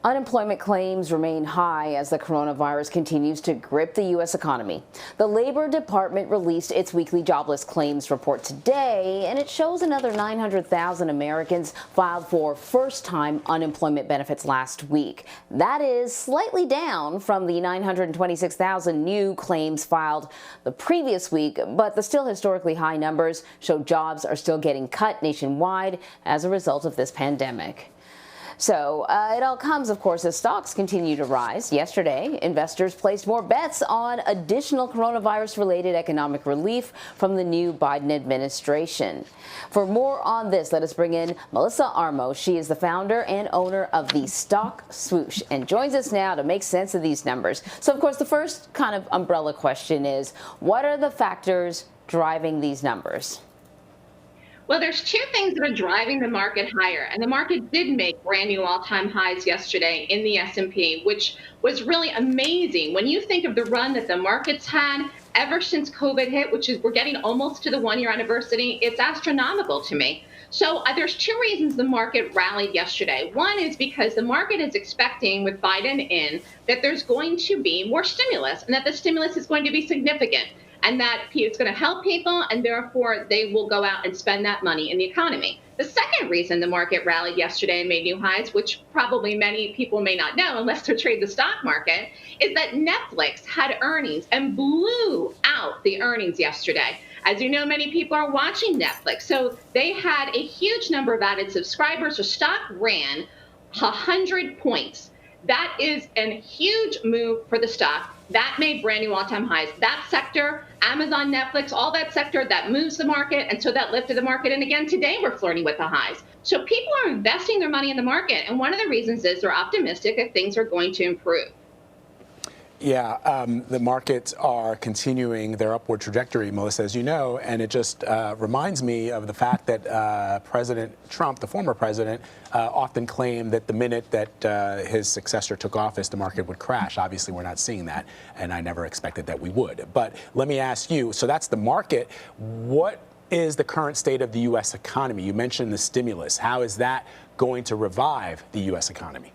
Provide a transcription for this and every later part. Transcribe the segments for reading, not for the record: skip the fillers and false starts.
Unemployment claims remain high as the coronavirus continues to grip the U.S. economy. The Labor Department released its weekly jobless claims report today, and it shows another 900,000 Americans filed for first-time unemployment benefits last week. That is slightly down from the 926,000 new claims filed the previous week, but the still historically high numbers show jobs are still getting cut nationwide as a result of this pandemic. So it all comes, of course, as stocks continue to rise. Yesterday, investors placed more bets on additional coronavirus-related economic relief from the new Biden administration. For more on this, let us bring in Melissa Armo. She is the founder and owner of the Stock Swoosh and joins us now to make sense of these numbers. So, of course, the first kind of umbrella question is, what are the factors driving these numbers? Well, there's two things that are driving the market higher, and the market did make brand new all-time highs yesterday in the S&P, which was really amazing. When you think of the run that the market's had ever since COVID hit, which is we're getting almost to the one-year anniversary, it's astronomical to me. So there's two reasons the market rallied yesterday. One is because the market is expecting, with Biden in, that there's going to be more stimulus and that the stimulus is going to be significant, and that it's going to help people, and therefore they will go out and spend that money in the economy. The second reason the market rallied yesterday and made new highs, which probably many people may not know unless they trade the stock market, is that Netflix had earnings and blew out the earnings yesterday. As you know, many people are watching Netflix, so they had a huge number of added subscribers. The stock ran 100 points. That is a huge move for the stock. That made brand new all-time highs. That sector, Amazon, Netflix, all that sector, that moves the market, and so that lifted the market. And again, today we're flirting with the highs. So people are investing their money in the market, and one of the reasons is they're optimistic that things are going to improve. Yeah, the markets are continuing their upward trajectory, Melissa, as you know, and it just reminds me of the fact that President Trump, the former president, often claimed that the minute that his successor took office, the market would crash. Obviously, we're not seeing that, and I never expected that we would. But let me ask you, so that's the market. What is the current state of the U.S. economy? You mentioned the stimulus. How is that going to revive the U.S. economy?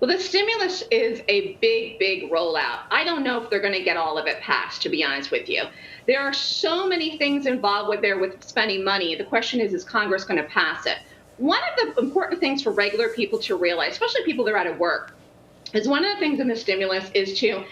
Well, the stimulus is a big, big rollout. I don't know if they're going to get all of it passed, to be honest with you. There are so many things involved with spending money. The question is Congress going to pass it? One of the important things for regular people to realize, especially people that are out of work, is one of the things in the stimulus is to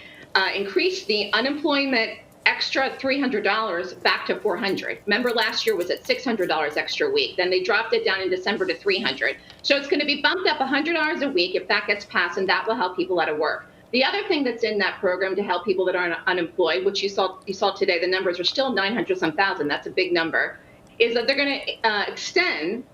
increase the unemployment extra $300 back to $400. Remember, last year was at $600 extra a week. Then they dropped it down in December to $300. So it's going to be bumped up $100 a week if that gets passed, and that will help people out of work. The other thing that's in that program to help people that are unemployed, which you saw today, the numbers are still 900-some thousand. That's a big number. Is that they're going to extend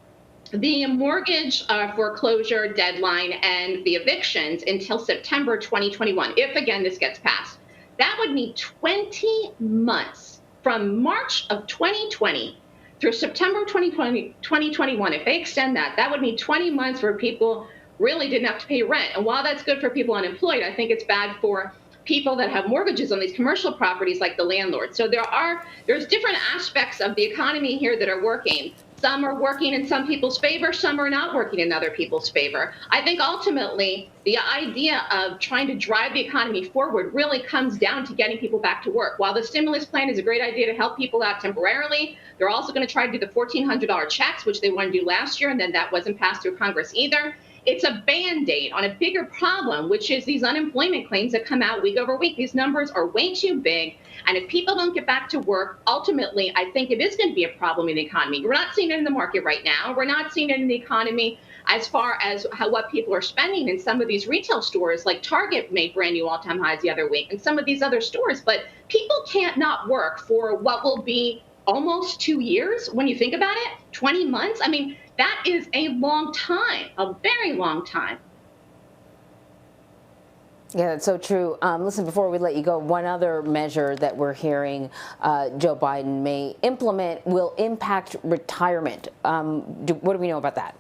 the mortgage foreclosure deadline and the evictions until September 2021, if, again, this gets passed. That would mean 20 months from March of 2020 through September 2021. If they extend that, that would mean 20 months where people really didn't have to pay rent. And while that's good for people unemployed, I think it's bad for people that have mortgages on these commercial properties like the landlords. So there's different aspects of the economy here that are working. Some are working in some people's favor, some are not working in other people's favor. I think ultimately the idea of trying to drive the economy forward really comes down to getting people back to work. While the stimulus plan is a great idea to help people out temporarily, they're also going to try to do the $1,400 checks, which they wanted to do last year, and then that wasn't passed through Congress either. It's a Band-Aid on a bigger problem, which is these unemployment claims that come out week over week. These numbers are way too big. And if people don't get back to work, ultimately, I think it is going to be a problem in the economy. We're not seeing it in the market right now. We're not seeing it in the economy as far as what people are spending in some of these retail stores, like Target made brand new all-time highs the other week, and some of these other stores. But people can't not work for what will be almost 2 years when you think about it, 20 months. I mean, that is a long time, a very long time. Yeah, that's so true. Listen, before we let you go, one other measure that we're hearing Joe Biden may implement will impact retirement. What do we know about that?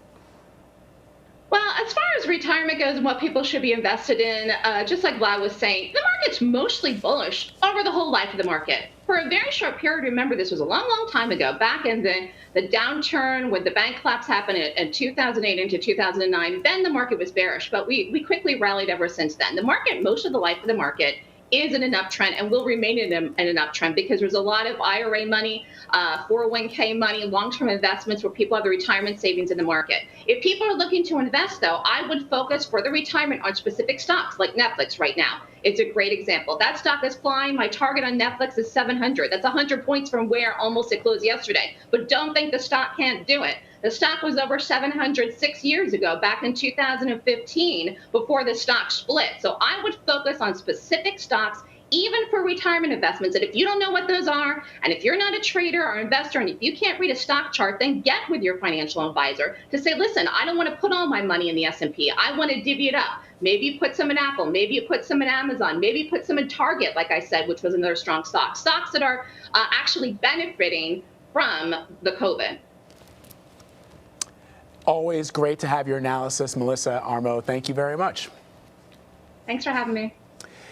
Well, as far as retirement goes and what people should be invested in, just like Vlad was saying, the market's mostly bullish over the whole life of the market. for a very short period, remember this was a long, long time ago, back in the downturn when the bank collapse happened in 2008 into 2009, then the market was bearish, but we quickly rallied ever since then. The market, most of the life of the market is in an uptrend and will remain in an uptrend because there's a lot of IRA money, 401k money, long-term investments where people have the retirement savings in the market. If people are looking to invest, though, I would focus for the retirement on specific stocks like Netflix right now. It's a great example. That stock is flying. My target on Netflix is 700. That's 100 points from where almost it closed yesterday. But don't think the stock can't do it. The stock was over 700 6 years ago, back in 2015, before the stock split. So I would focus on specific stocks, even for retirement investments. And if you don't know what those are, and if you're not a trader or investor, and if you can't read a stock chart, then get with your financial advisor to say, listen, I don't want to put all my money in the S&P. I want to divvy it up. Maybe you put some in Apple. Maybe you put some in Amazon. Maybe you put some in Target, like I said, which was another strong stock. Stocks that are actually benefiting from the COVID. Always great to have your analysis, Melissa. Armo, thank you very much. Thanks for having me.